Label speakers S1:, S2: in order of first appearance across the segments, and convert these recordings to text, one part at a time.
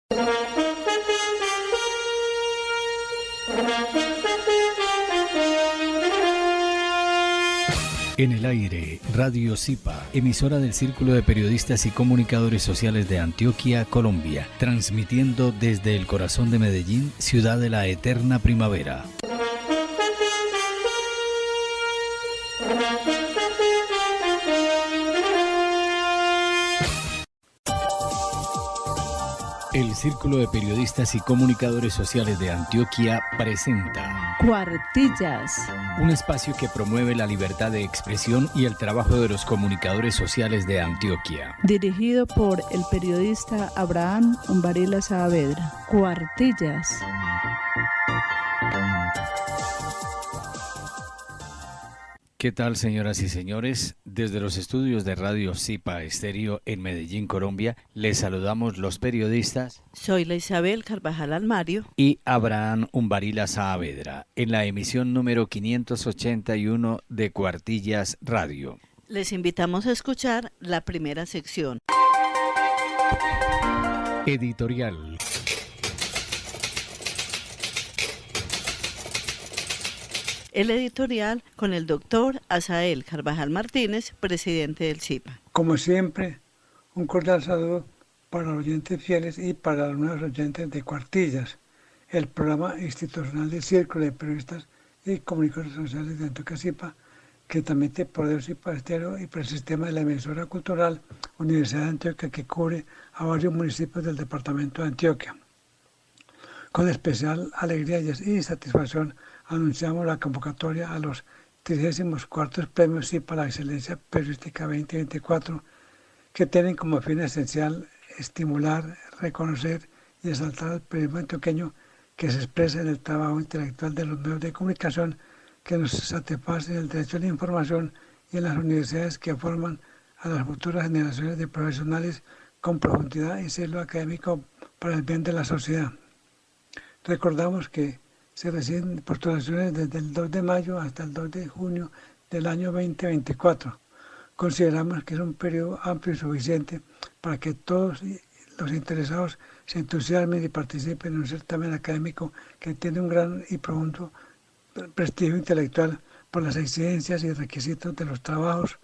S1: En el aire, Radio Zipa, emisora del Círculo de Periodistas y Comunicadores Sociales de Antioquia, Colombia, transmitiendo desde el corazón de Medellín, ciudad de la eterna primavera. El Círculo de Periodistas y Comunicadores Sociales de Antioquia presenta
S2: Cuartillas,
S1: un espacio que promueve la libertad de expresión y el trabajo de los comunicadores sociales de Antioquia.
S2: dirigido por el periodista Abraham Umbarila Saavedra. Cuartillas.
S1: ¿Qué tal, señoras y señores? Desde los estudios de Radio Zipa Estéreo en Medellín, Colombia, les saludamos los periodistas.
S2: Soy la Isabel Carvajal Almario
S1: Y Abraham Umbarila Saavedra, en la emisión número 581 de Cuartillas Radio.
S2: Les invitamos a escuchar la primera sección.
S1: Editorial.
S2: El editorial con el doctor Asael Carvajal Martínez, presidente del Zipa.
S3: Como siempre, un cordial saludo para los oyentes fieles y para los nuevos oyentes de Cuartillas, el programa institucional del Círculo de Periodistas y Comunicadores Sociales de Antioquia Zipa, que transmite por el Zipa Estéreo y por el sistema de la emisora cultural Universidad de Antioquia, que cubre a varios municipios del departamento de Antioquia. Con especial alegría y satisfacción anunciamos la convocatoria a los 34 Premios Zipa a la Excelencia Periodística 2024, que tienen como fin esencial estimular, reconocer y exaltar al periodismo antioqueño que se expresa en el trabajo intelectual de los medios de comunicación que nos satisfacen el derecho a la información y en las universidades que forman a las futuras generaciones de profesionales con profundidad y celo académico para el bien de la sociedad. Recordamos que se reciben postulaciones desde el 2 de mayo hasta el 2 de junio del año 2024. Consideramos que es un periodo amplio y suficiente para que todos los interesados se entusiasmen y participen en un certamen académico que tiene un gran y profundo prestigio intelectual por las exigencias y requisitos de los trabajos,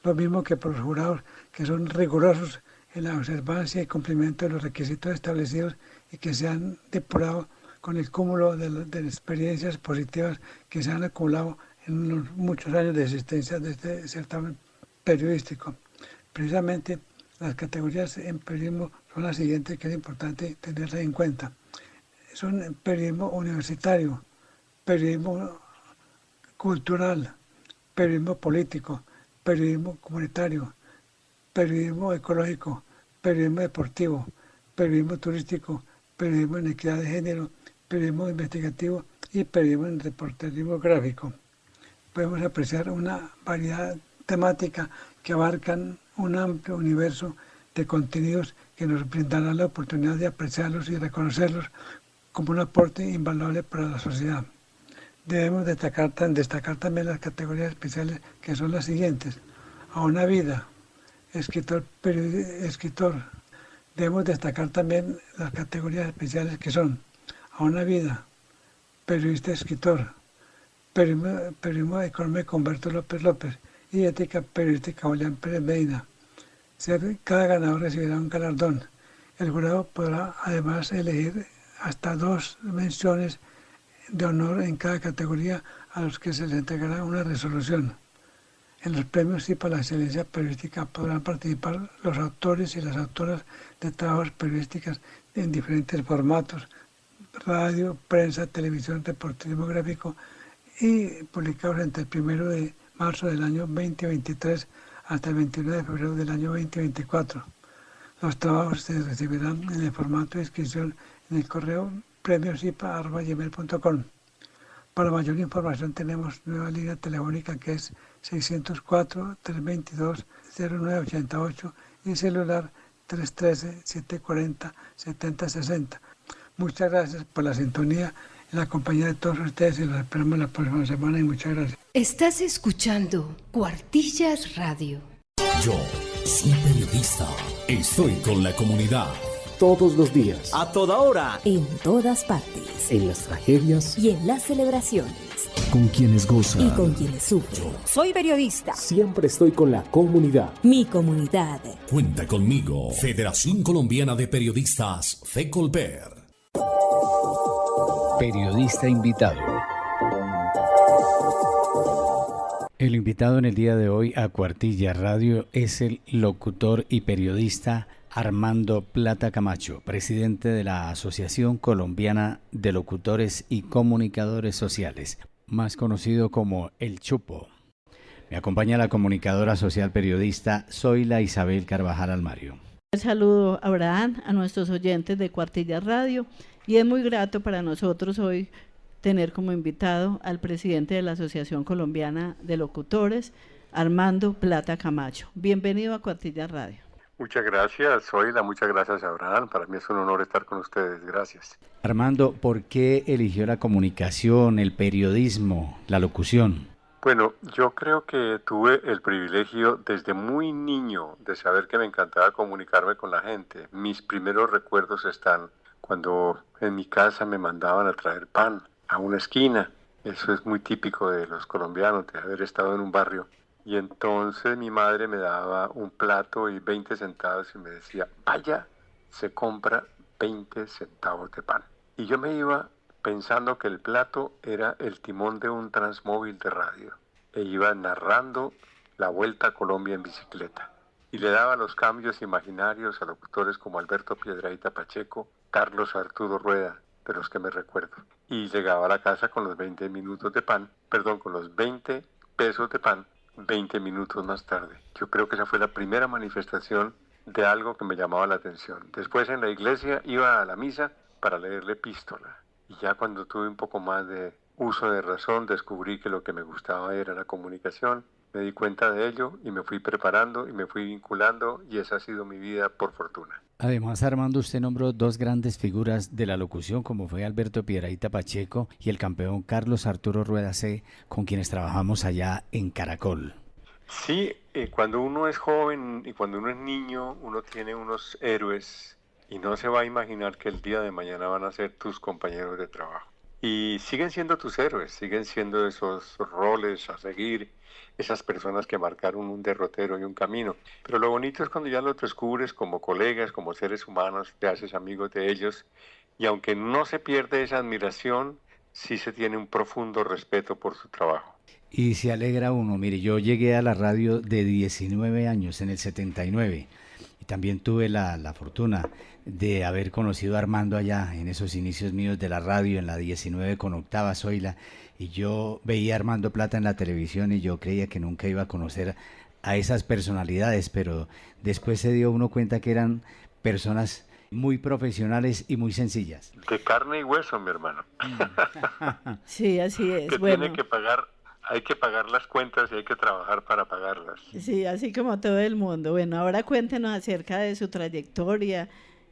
S3: lo mismo que por los jurados, que son rigurosos en la observancia y cumplimiento de los requisitos establecidos y que se han depurado con el cúmulo de experiencias positivas que se han acumulado en los muchos años de existencia de este certamen periodístico. Precisamente las categorías en periodismo son las siguientes, que es importante tenerlas en cuenta. Son periodismo universitario, periodismo cultural, periodismo político, periodismo comunitario, periodismo ecológico, periodismo deportivo, periodismo turístico, periodismo en equidad de género, periodismo investigativo y periodismo en reporterismo gráfico. Podemos apreciar una variedad temática que abarcan un amplio universo de contenidos que nos brindarán la oportunidad de apreciarlos y reconocerlos como un aporte invaluable para la sociedad. Debemos destacar también las categorías especiales, que son las siguientes: a una vida, escritor. Debemos destacar también las categorías especiales, que son a una vida, periodista escritor, periodismo económico Humberto López y ética periodística Julián Pérez Medina. Cada ganador recibirá un galardón. El jurado podrá además elegir hasta 2 menciones de honor en cada categoría, a los que se les entregará una resolución. En los premios Zipa a la Excelencia Periodística podrán participar los autores y las autoras de trabajos periodísticos en diferentes formatos: radio, prensa, televisión, reporterismo gráfico, y publicados entre el 1 de marzo del año 2023 hasta el 29 de febrero del año 2024. Los trabajos se recibirán en el formato de inscripción en el correo premiosipa@gmail.com. Para mayor información tenemos nueva línea telefónica, que es 604-322-0988 y celular 313-740-7060. Muchas gracias por la sintonía y la compañía de todos ustedes, y los esperamos la próxima semana, y muchas gracias.
S4: Estás escuchando Cuartillas Radio.
S5: Yo soy periodista. Estoy con la comunidad. todos los días.
S6: A toda hora.
S4: En todas partes.
S5: En las tragedias.
S4: Y en las celebraciones.
S5: Con quienes gozan.
S4: Y con quienes sufren. Soy periodista.
S5: Siempre estoy con la comunidad.
S4: Mi comunidad.
S7: Cuenta conmigo. Federación Colombiana de Periodistas, FECOLPER.
S1: Periodista invitado. El invitado en el día de hoy a Cuartilla Radio es el locutor y periodista Armando Plata Camacho, presidente de la Asociación Colombiana de Locutores y Comunicadores Sociales, más conocido como El Chupo. Me acompaña la comunicadora social periodista Zoila Isabel Carvajal Almario.
S2: Un saludo, Abraham, a nuestros oyentes de Cuartilla Radio, y es muy grato para nosotros hoy tener como invitado al presidente de la Asociación Colombiana de Locutores, Armando Plata Camacho. Bienvenido a Cuartilla Radio.
S8: Muchas gracias, Zoila, muchas gracias, Abraham. Para mí es un honor estar con ustedes, gracias.
S1: Armando, ¿por qué eligió la comunicación, el periodismo, la locución?
S8: Bueno, yo creo que tuve el privilegio desde muy niño de saber que me encantaba comunicarme con la gente. Mis primeros recuerdos están cuando en mi casa me mandaban a traer pan a una esquina. Eso es muy típico de los colombianos, de haber estado en un barrio. Y entonces mi madre me daba un plato y 20 centavos y me decía, vaya, se compra 20 centavos de pan. Y yo me iba pensando que el plato era el timón de un transmóvil de radio. E iba narrando la Vuelta a Colombia en bicicleta. Y le daba los cambios imaginarios a locutores como Alberto Piedrahita Pacheco, Carlos Arturo Rueda, de los que me recuerdo. Y llegaba a la casa con los 20 minutos de pan, con los 20 pesos de pan, 20 minutos más tarde. Yo creo que esa fue la primera manifestación de algo que me llamaba la atención. Después en la iglesia iba a la misa para leer la epístola. Y ya cuando tuve un poco más de uso de razón, descubrí que lo que me gustaba era la comunicación. Me di cuenta de ello y me fui preparando y me fui vinculando, y esa ha sido mi vida, por fortuna.
S1: Además, Armando, usted nombró dos grandes figuras de la locución, como fue Alberto Piedrahita Pacheco y el campeón Carlos Arturo Rueda C., con quienes trabajamos allá en Caracol.
S8: Sí, cuando uno es joven y cuando uno es niño, uno tiene unos héroes y no se va a imaginar que el día de mañana van a ser tus compañeros de trabajo. Y siguen siendo tus héroes, siguen siendo esos roles a seguir, esas personas que marcaron un derrotero y un camino. Pero lo bonito es cuando ya los descubres como colegas, como seres humanos, te haces amigos de ellos, y aunque no se pierde esa admiración, sí se tiene un profundo respeto por su trabajo.
S1: Y se alegra uno. Mire, yo llegué a la radio de 19 años, en el 79, y también tuve la fortuna de haber conocido a Armando allá en esos inicios míos de la radio, en la 19 con Octava Zoila, y yo veía a Armando Plata en la televisión y yo creía que nunca iba a conocer a esas personalidades, pero después se dio uno cuenta que eran personas muy profesionales y muy sencillas.
S8: De carne y hueso, mi hermano.
S2: Sí, así es.
S8: Que
S2: bueno,
S8: tiene que pagar, hay que pagar las cuentas y hay que trabajar para pagarlas.
S2: Sí, así como todo el mundo. Bueno, ahora cuéntenos acerca de su trayectoria,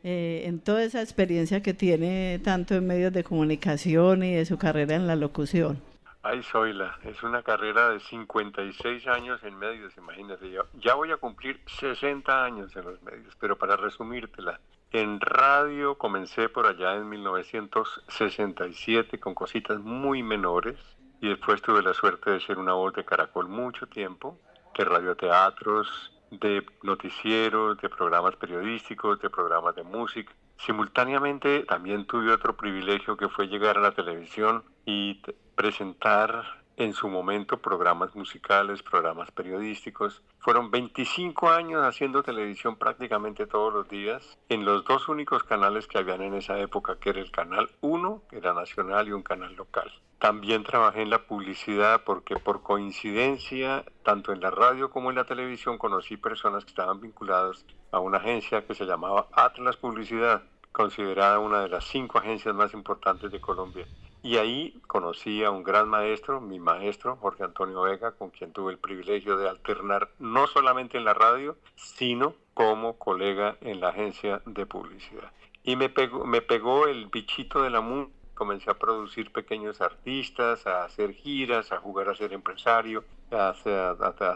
S2: en toda esa experiencia que tiene tanto en medios de comunicación y de su carrera en la locución.
S8: Ay, Zoila, es una carrera de 56 años en medios, imagínate. Ya voy a cumplir 60 años en los medios, pero para resumírtela, en radio comencé por allá en 1967 con cositas muy menores, y después tuve la suerte de ser una voz de Caracol mucho tiempo, de radioteatros, de noticieros, de programas periodísticos, de programas de música. Simultáneamente también tuve otro privilegio, que fue llegar a la televisión y presentar en su momento programas musicales, programas periodísticos. Fueron 25 años haciendo televisión prácticamente todos los días en los dos únicos canales que habían en esa época, que era el Canal 1, que era nacional, y un canal local. También trabajé en la publicidad porque por coincidencia, tanto en la radio como en la televisión, conocí personas que estaban vinculadas a una agencia que se llamaba Atlas Publicidad, considerada una de las 5 agencias más importantes de Colombia. Y ahí conocí a un gran maestro, mi maestro, Jorge Antonio Vega, con quien tuve el privilegio de alternar no solamente en la radio, sino como colega en la agencia de publicidad. Y me pegó el bichito de la música. Comencé a producir pequeños artistas, a hacer giras, a jugar a ser empresario, a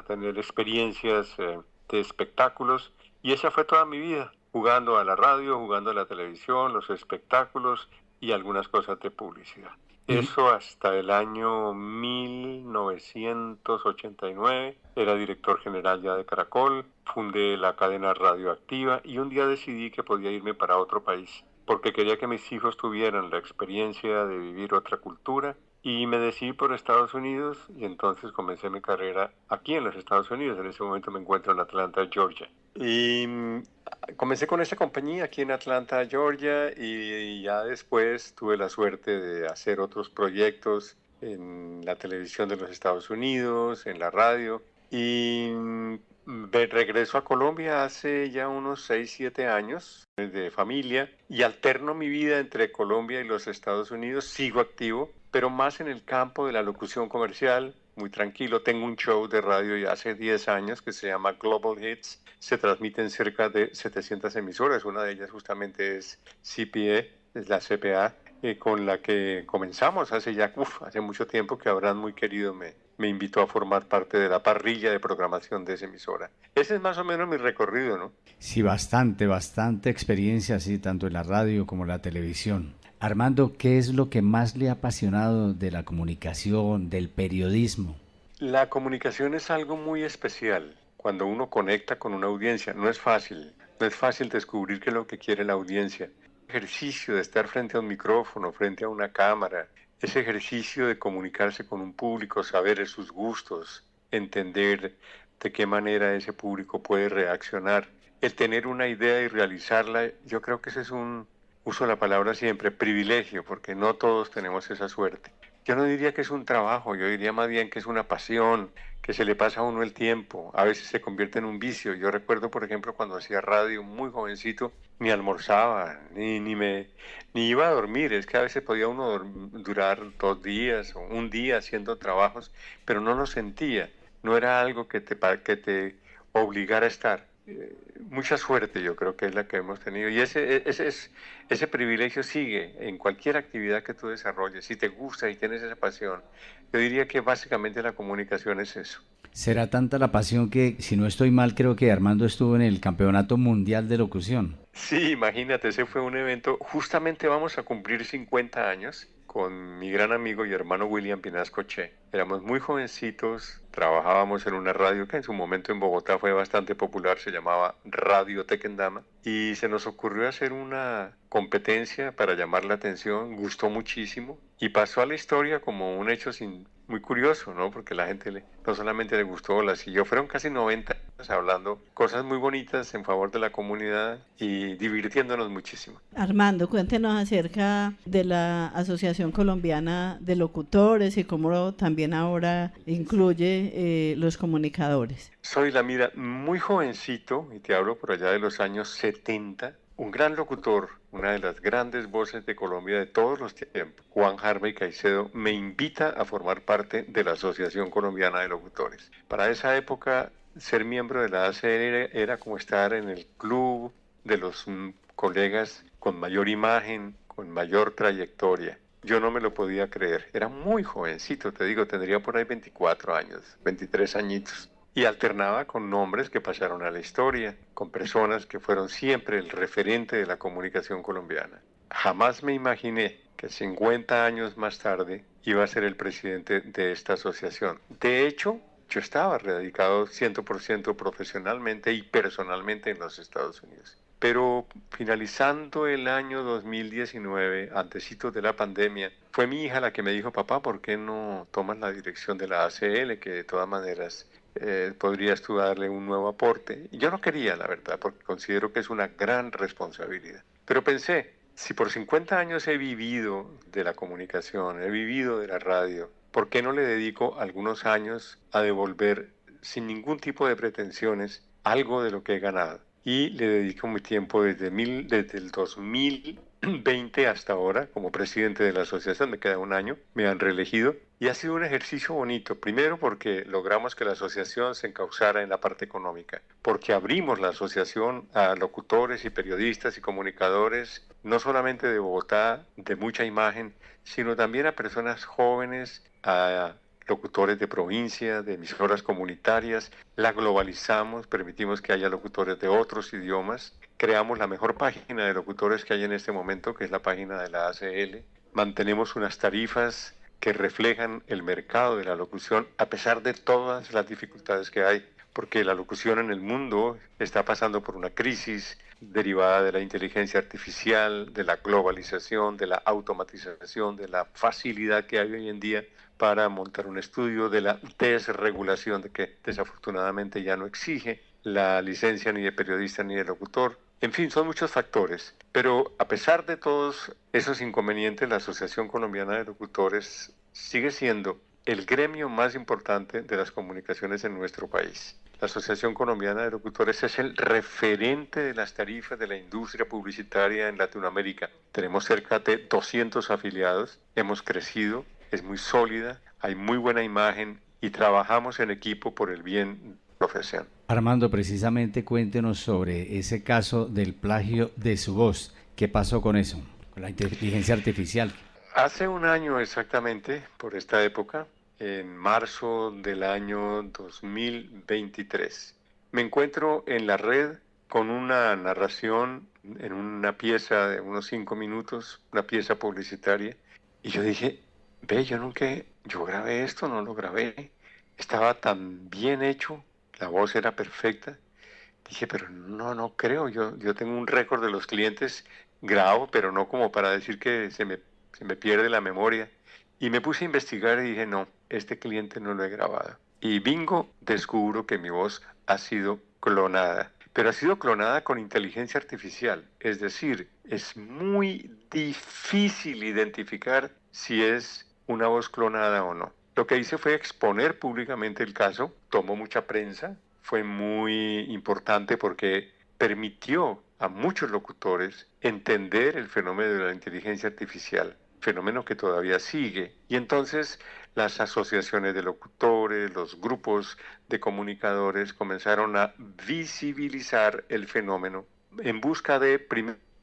S8: tener experiencias de espectáculos, y esa fue toda mi vida. jugando a la radio, jugando a la televisión, los espectáculos y algunas cosas de publicidad. Eso hasta el año 1989, era director general ya de Caracol, fundé la cadena Radioactiva y un día decidí que podía irme para otro país, porque quería que mis hijos tuvieran la experiencia de vivir otra cultura y me decidí por Estados Unidos y entonces comencé mi carrera aquí en los Estados Unidos. En ese momento me encuentro en Atlanta, Georgia. Y comencé con esta compañía aquí en Atlanta, Georgia, y ya después tuve la suerte de hacer otros proyectos en la televisión de los Estados Unidos, en la radio. Y regreso a Colombia hace ya unos 6, 7 años de familia y alterno mi vida entre Colombia y los Estados Unidos. Sigo activo, pero más en el campo de la locución comercial, muy tranquilo. Tengo un show de radio ya hace 10 años que se llama Global Hits. Se transmite en cerca de 700 emisoras. Una de ellas justamente es CPA, es la CPA, con la que comenzamos hace mucho tiempo, que Abraham, muy querido, me invitó a formar parte de la parrilla de programación de esa emisora. Ese es más o menos mi recorrido, ¿no?
S1: Sí, bastante experiencia, sí, tanto en la radio como en la televisión. Armando, ¿qué es lo que más le ha apasionado de la comunicación, del periodismo?
S8: La comunicación es algo muy especial. Cuando uno conecta con una audiencia, no es fácil descubrir qué es lo que quiere la audiencia. El ejercicio de estar frente a un micrófono, frente a una cámara, ese ejercicio de comunicarse con un público, saber sus gustos, entender de qué manera ese público puede reaccionar, el tener una idea y realizarla, yo creo que ese es uso la palabra siempre, privilegio, porque no todos tenemos esa suerte. Yo no diría que es un trabajo, yo diría más bien que es una pasión, que se le pasa a uno el tiempo, a veces se convierte en un vicio. Yo recuerdo, por ejemplo, cuando hacía radio muy jovencito, ni almorzaba, ni iba a dormir. Es que a veces podía uno durar 2 días o un día haciendo trabajos, pero no lo sentía. No era algo que te obligara a estar. Mucha suerte yo creo que es la que hemos tenido, y ese privilegio sigue en cualquier actividad que tú desarrolles. Si te gusta y tienes esa pasión, yo diría que básicamente la comunicación es eso.
S1: Será tanta la pasión que, si no estoy mal, creo que Armando estuvo en el Campeonato Mundial de Locución.
S8: Sí, imagínate, ese fue un evento, justamente vamos a cumplir 50 años con mi gran amigo y hermano William Pinasco Che. Éramos muy jovencitos, trabajábamos en una radio que en su momento en Bogotá fue bastante popular, se llamaba Radio Tequendama, y se nos ocurrió hacer una competencia para llamar la atención, gustó muchísimo y pasó a la historia como un hecho muy curioso, ¿no? Porque la gente no solamente le gustó, la siguió. Fueron casi 90 años hablando cosas muy bonitas en favor de la comunidad y divirtiéndonos muchísimo.
S2: Armando, cuéntenos acerca de la Asociación Colombiana de Locutores y cómo también ahora incluye los comunicadores.
S8: Soy muy jovencito, y te hablo por allá de los años 70, un gran locutor, una de las grandes voces de Colombia de todos los tiempos, Juan Harvey Caicedo, me invita a formar parte de la Asociación Colombiana de Locutores. Para esa época, ser miembro de la ACL era como estar en el club de los colegas con mayor imagen, con mayor trayectoria. Yo no me lo podía creer. Era muy jovencito, te digo, tendría por ahí 24 años, 23 añitos. Y alternaba con nombres que pasaron a la historia, con personas que fueron siempre el referente de la comunicación colombiana. Jamás me imaginé que 50 años más tarde iba a ser el presidente de esta asociación. De hecho, yo estaba radicado 100% profesionalmente y personalmente en los Estados Unidos. Pero finalizando el año 2019, antecitos de la pandemia, fue mi hija la que me dijo: papá, ¿por qué no tomas la dirección de la ACL? Que de todas maneras podrías tú darle un nuevo aporte. Y yo no quería, la verdad, porque considero que es una gran responsabilidad. Pero pensé, si por 50 años he vivido de la comunicación, he vivido de la radio, ¿por qué no le dedico algunos años a devolver sin ningún tipo de pretensiones algo de lo que he ganado? Y le dedico mi tiempo desde el 2020 hasta ahora como presidente de la asociación. Me queda un año, me han reelegido y ha sido un ejercicio bonito. Primero porque logramos que la asociación se encauzara en la parte económica, porque abrimos la asociación a locutores y periodistas y comunicadores, no solamente de Bogotá, de mucha imagen, sino también a personas jóvenes, a locutores de provincia, de emisoras comunitarias. La globalizamos, permitimos que haya locutores de otros idiomas. creamos la mejor página de locutores que hay en este momento, que es la página de la ACL. Mantenemos unas tarifas que reflejan el mercado de la locución a pesar de todas las dificultades que hay, porque la locución en el mundo está pasando por una crisis derivada de la inteligencia artificial, de la globalización, de la automatización, de la facilidad que hay hoy en día para montar un estudio, de la desregulación de que desafortunadamente ya no exige la licencia ni de periodista ni de locutor. En fin, son muchos factores, pero a pesar de todos esos inconvenientes, la Asociación Colombiana de Locutores sigue siendo el gremio más importante de las comunicaciones en nuestro país. La Asociación Colombiana de Locutores es el referente de las tarifas de la industria publicitaria en Latinoamérica. Tenemos cerca de 200 afiliados, hemos crecido, es muy sólida, hay muy buena imagen y trabajamos en equipo por el bien de la profesión.
S1: Armando, precisamente cuéntenos sobre ese caso del plagio de su voz. ¿Qué pasó con eso, con la inteligencia artificial?
S8: Hace un año exactamente, por esta época, en marzo del año 2023, me encuentro en la red con una narración en una pieza de unos 5 minutos, una pieza publicitaria, y yo dije, yo grabé esto, no lo grabé, estaba tan bien hecho, la voz era perfecta. Dije, pero no creo, yo tengo un récord de los clientes, grabo, pero no como para decir que se me pierde la memoria. Y me puse a investigar y dije, no, este cliente no lo he grabado. Y bingo, descubro que mi voz ha sido clonada. Pero ha sido clonada con inteligencia artificial. Es decir, es muy difícil identificar si es una voz clonada o no. Lo que hice fue exponer públicamente el caso, tomó mucha prensa, fue muy importante porque permitió a muchos locutores entender el fenómeno de la inteligencia artificial, fenómeno que todavía sigue. Y entonces las asociaciones de locutores, los grupos de comunicadores comenzaron a visibilizar el fenómeno en busca de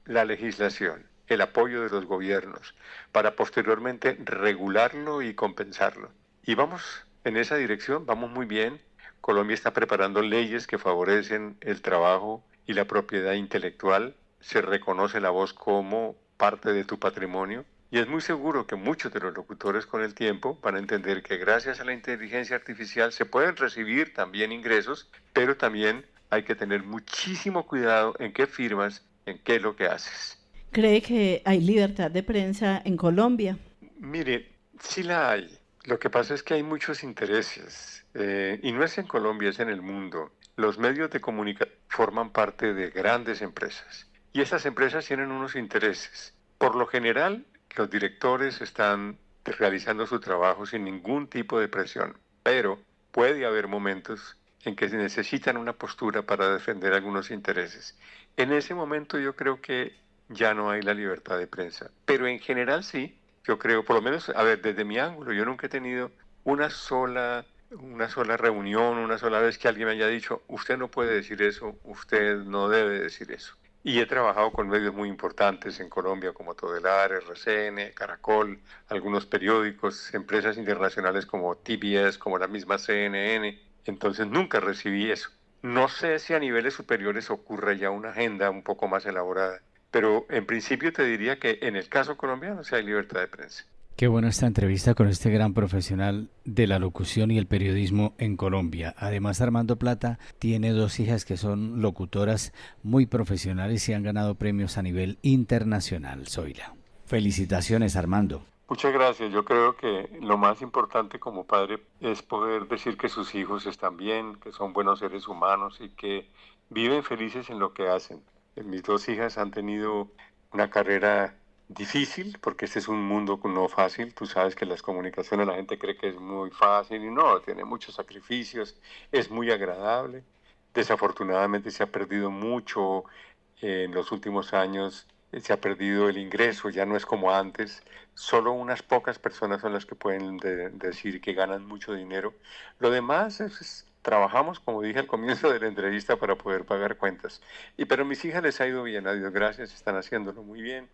S8: la legislación, el apoyo de los gobiernos, para posteriormente regularlo y compensarlo. Y vamos en esa dirección, vamos muy bien. Colombia está preparando leyes que favorecen el trabajo y la propiedad intelectual. Se reconoce la voz como parte de tu patrimonio. Y es muy seguro que muchos de los locutores con el tiempo van a entender que gracias a la inteligencia artificial se pueden recibir también ingresos, pero también hay que tener muchísimo cuidado en qué firmas, en qué es lo que haces.
S2: ¿Cree que hay libertad de prensa en Colombia?
S8: Mire, sí la hay. Lo que pasa es que hay muchos intereses, y no es en Colombia, es en el mundo. Los medios de comunicación forman parte de grandes empresas, y esas empresas tienen unos intereses. Por lo general, los directores están realizando su trabajo sin ningún tipo de presión, pero puede haber momentos en que se necesitan una postura para defender algunos intereses. En ese momento yo creo que ya no hay la libertad de prensa, pero en general sí. Yo creo, por lo menos, a ver, desde mi ángulo, yo nunca he tenido una sola reunión, una sola vez que alguien me haya dicho, usted no puede decir eso, usted no debe decir eso. Y he trabajado con medios muy importantes en Colombia, como Todelar, RCN, Caracol, algunos periódicos, empresas internacionales como TBS, como la misma CNN. Entonces nunca recibí eso. No sé si a niveles superiores ocurre ya una agenda un poco más elaborada. Pero en principio te diría que en el caso colombiano sí hay libertad de prensa.
S1: Qué buena esta entrevista con este gran profesional de la locución y el periodismo en Colombia. Además, Armando Plata tiene 2 hijas que son locutoras muy profesionales y han ganado premios a nivel internacional. Zoila. Felicitaciones, Armando.
S8: Muchas gracias. Yo creo que lo más importante como padre es poder decir que sus hijos están bien, que son buenos seres humanos y que viven felices en lo que hacen. Mis 2 hijas han tenido una carrera difícil, porque este es un mundo no fácil. Tú sabes que las comunicaciones la gente cree que es muy fácil y no, tiene muchos sacrificios, es muy agradable. Desafortunadamente se ha perdido mucho en los últimos años, se ha perdido el ingreso, ya no es como antes. Solo unas pocas personas son las que pueden decir que ganan mucho dinero. Lo demás trabajamos, como dije al comienzo de la entrevista, para poder pagar cuentas. Pero a mis hijas les ha ido bien, a Dios gracias, están haciéndolo muy bien.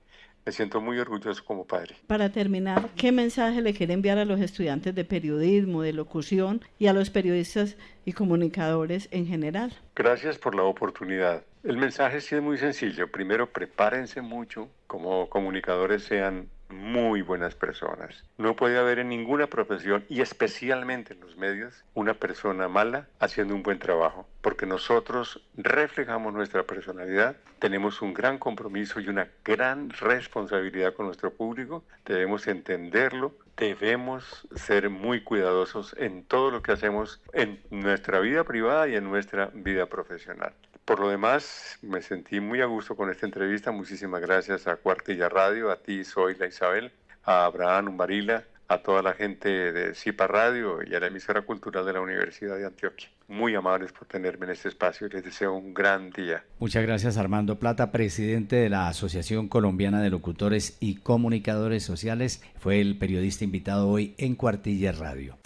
S8: Me siento muy orgulloso como padre.
S2: Para terminar, ¿qué mensaje le quiere enviar a los estudiantes de periodismo, de locución y a los periodistas y comunicadores en general?
S8: Gracias por la oportunidad. El mensaje sí es muy sencillo. Primero, prepárense mucho. Como comunicadores, sean muy buenas personas. No puede haber en ninguna profesión, y especialmente en los medios, una persona mala haciendo un buen trabajo, porque nosotros reflejamos nuestra personalidad, tenemos un gran compromiso y una gran responsabilidad con nuestro público, debemos entenderlo, debemos ser muy cuidadosos en todo lo que hacemos en nuestra vida privada y en nuestra vida profesional. Por lo demás, me sentí muy a gusto con esta entrevista. Muchísimas gracias a Cuartilla Radio, a ti, Zoila Isabel, a Abraham Umbarila, a toda la gente de Zipa Radio y a la emisora cultural de la Universidad de Antioquia. Muy amables por tenerme en este espacio y les deseo un gran día.
S1: Muchas gracias, Armando Plata, presidente de la Asociación Colombiana de Locutores y Comunicadores Sociales. Fue el periodista invitado hoy en Cuartilla Radio.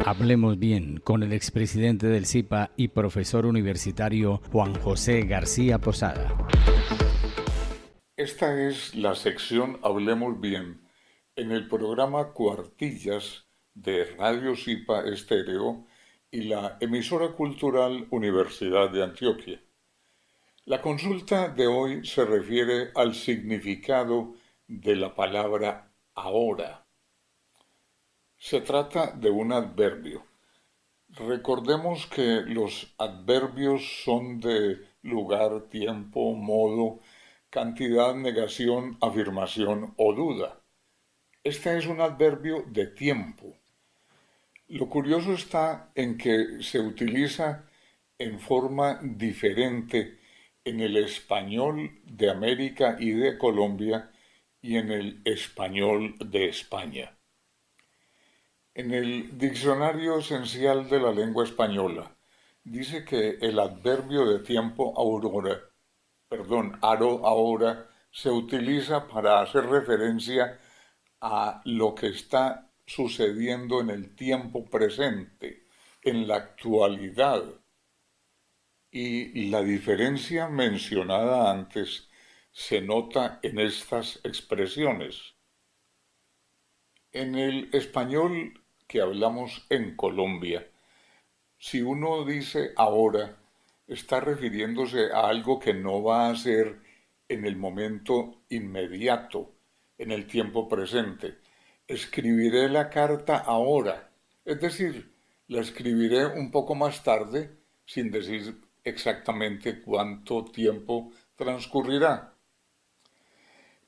S1: Hablemos bien con el expresidente del Zipa y profesor universitario Juan José García Posada.
S6: Esta es la sección Hablemos bien en el programa Cuartillas de Radio Zipa Estéreo y la emisora cultural Universidad de Antioquia. La consulta de hoy se refiere al significado de la palabra ahora. Se trata de un adverbio. Recordemos que los adverbios son de lugar, tiempo, modo, cantidad, negación, afirmación o duda. Este es un adverbio de tiempo. Lo curioso está en que se utiliza en forma diferente en el español de América y de Colombia y en el español de España. En el Diccionario Esencial de la Lengua Española dice que el adverbio de tiempo ahora se utiliza para hacer referencia a lo que está sucediendo en el tiempo presente, en la actualidad. Y la diferencia mencionada antes se nota en estas expresiones. En el español que hablamos en Colombia, si uno dice ahora, está refiriéndose a algo que no va a ser en el momento inmediato, en el tiempo presente. Escribiré la carta ahora, es decir, la escribiré un poco más tarde, sin decir exactamente cuánto tiempo transcurrirá.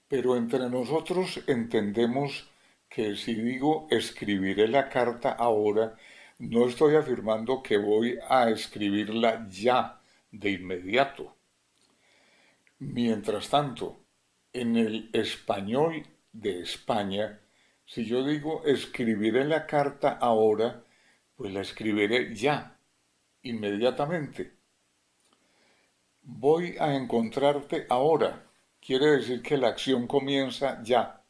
S6: Pero entre nosotros entendemos que si digo escribiré la carta ahora, no estoy afirmando que voy a escribirla ya, de inmediato. Mientras tanto, en el español de España, si yo digo escribiré la carta ahora, pues la escribiré ya, inmediatamente. Voy a encontrarte ahora, quiere decir que la acción comienza ya.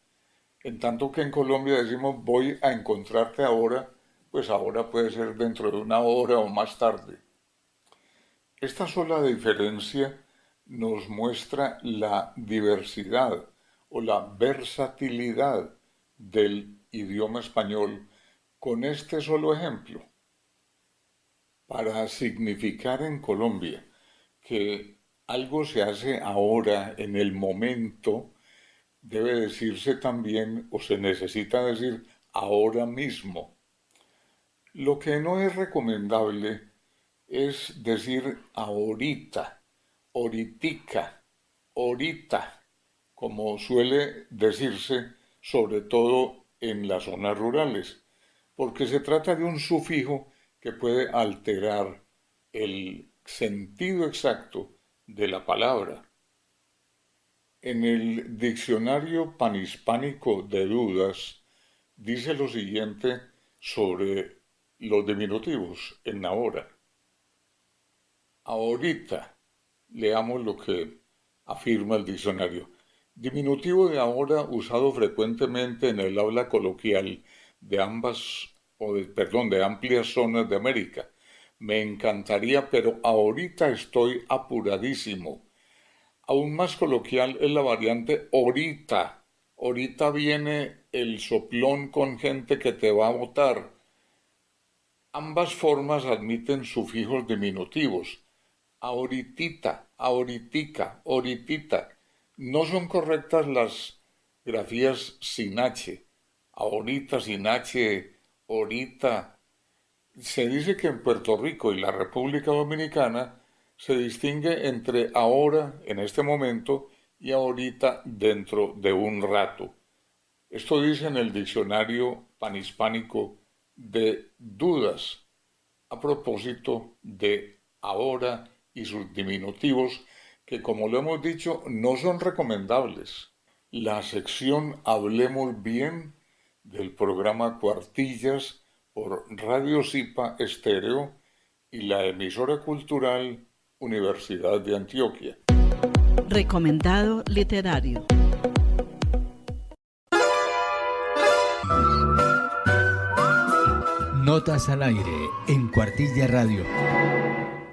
S6: En tanto que en Colombia decimos voy a encontrarte ahora, pues ahora puede ser dentro de una hora o más tarde. Esta sola diferencia nos muestra la diversidad o la versatilidad del idioma español con este solo ejemplo. Para significar en Colombia que algo se hace ahora, en el momento, debe decirse también, o se necesita decir, ahora mismo. Lo que no es recomendable es decir ahorita, ahoritica, ahorita, como suele decirse, sobre todo en las zonas rurales, porque se trata de un sufijo que puede alterar el sentido exacto de la palabra. En el Diccionario Panhispánico de Dudas dice lo siguiente sobre los diminutivos en ahora. Ahorita, leamos lo que afirma el diccionario. Diminutivo de ahora usado frecuentemente en el habla coloquial de de amplias zonas de América. Me encantaría, pero ahorita estoy apuradísimo. Aún más coloquial es la variante ahorita. Ahorita viene el soplón con gente que te va a votar. Ambas formas admiten sufijos diminutivos. ahoritita, ahoritica, horitita. No son correctas las grafías sin H. Ahorita sin H, ahorita. Se dice que en Puerto Rico y la República Dominicana se distingue entre ahora, en este momento, y ahorita dentro de un rato. Esto dice en el diccionario panhispánico de Dudas, a propósito de ahora y sus diminutivos, que como lo hemos dicho, no son recomendables. La sección Hablemos Bien del programa Cuartillas por Radio Zipa Estéreo y la emisora cultural Universidad de Antioquia.
S2: Recomendado literario.
S1: Notas al aire en Cuartilla Radio.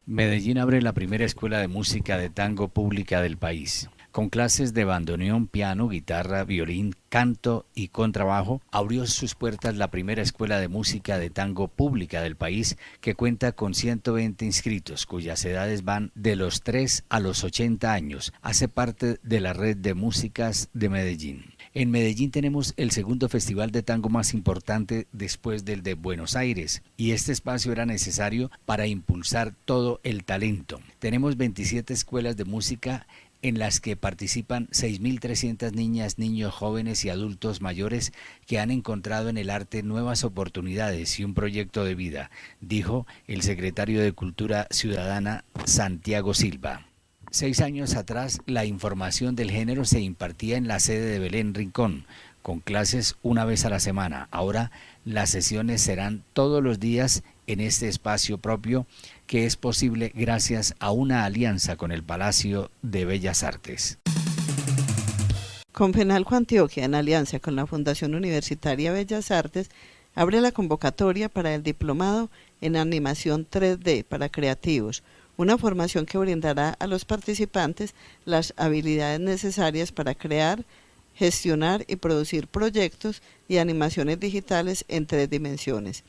S1: Medellín abre la primera escuela de música de tango pública del país. Con clases de bandoneón, piano, guitarra, violín, canto y contrabajo, abrió sus puertas la primera escuela de música de tango pública del país, que cuenta con 120 inscritos, cuyas edades van de los 3 a los 80 años. Hace parte de la red de músicas de Medellín. En Medellín tenemos el segundo festival de tango más importante después del de Buenos Aires, y este espacio era necesario para impulsar todo el talento. Tenemos 27 escuelas de música en las que participan 6.300 niñas, niños, jóvenes y adultos mayores que han encontrado en el arte nuevas oportunidades y un proyecto de vida, dijo el secretario de Cultura Ciudadana, Santiago Silva. 6 años atrás, la información del género se impartía en la sede de Belén Rincón, con clases una vez a la semana. Ahora las sesiones serán todos los días en este espacio propio, que es posible gracias a una alianza con el Palacio de Bellas Artes.
S2: Confenalco Antioquia, en alianza con la Fundación Universitaria Bellas Artes, abre la convocatoria para el diplomado en animación 3D para creativos, una formación que brindará a los participantes las habilidades necesarias para crear, gestionar y producir proyectos y animaciones digitales en 3 dimensiones.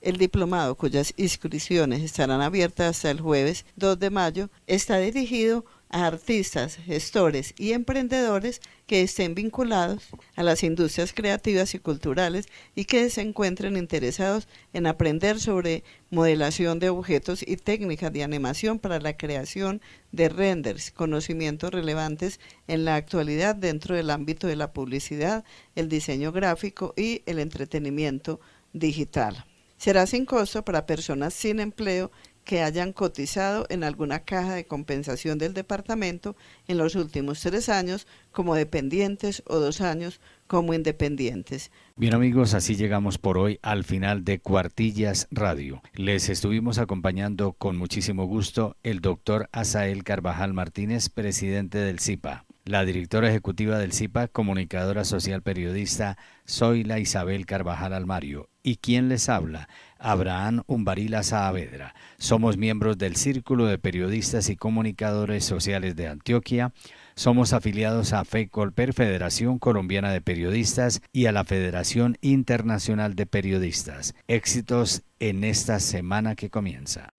S2: El diplomado, cuyas inscripciones estarán abiertas hasta el jueves 2 de mayo, está dirigido a artistas, gestores y emprendedores que estén vinculados a las industrias creativas y culturales y que se encuentren interesados en aprender sobre modelación de objetos y técnicas de animación para la creación de renders, conocimientos relevantes en la actualidad dentro del ámbito de la publicidad, el diseño gráfico y el entretenimiento digital. Será sin costo para personas sin empleo que hayan cotizado en alguna caja de compensación del departamento en los últimos 3 años como dependientes o 2 años como independientes.
S1: Bien amigos, así llegamos por hoy al final de Cuartillas Radio. Les estuvimos acompañando con muchísimo gusto el doctor Asael Carvajal Martínez, presidente del ZIPA. La directora ejecutiva del ZIPA, comunicadora social periodista, Zoila Isabel Carvajal Almario. ¿Y quién les habla? Abraham Umbarila Saavedra. Somos miembros del Círculo de Periodistas y Comunicadores Sociales de Antioquia. Somos afiliados a FECOLPER, Federación Colombiana de Periodistas, y a la Federación Internacional de Periodistas. Éxitos en esta semana que comienza.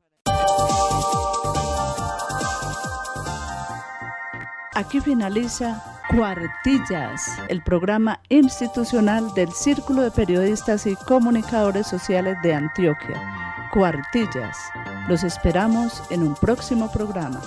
S9: Aquí finaliza Cuartillas, el programa institucional del Círculo de Periodistas y Comunicadores Sociales de Antioquia. Cuartillas. Los esperamos en un próximo programa.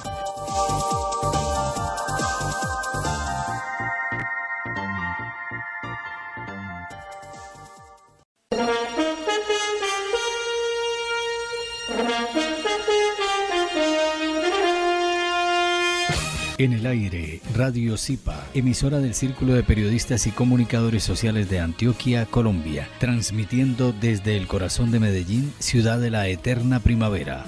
S1: En el aire, Radio Zipa, emisora del Círculo de Periodistas y Comunicadores Sociales de Antioquia, Colombia, transmitiendo desde el corazón de Medellín, ciudad de la eterna primavera.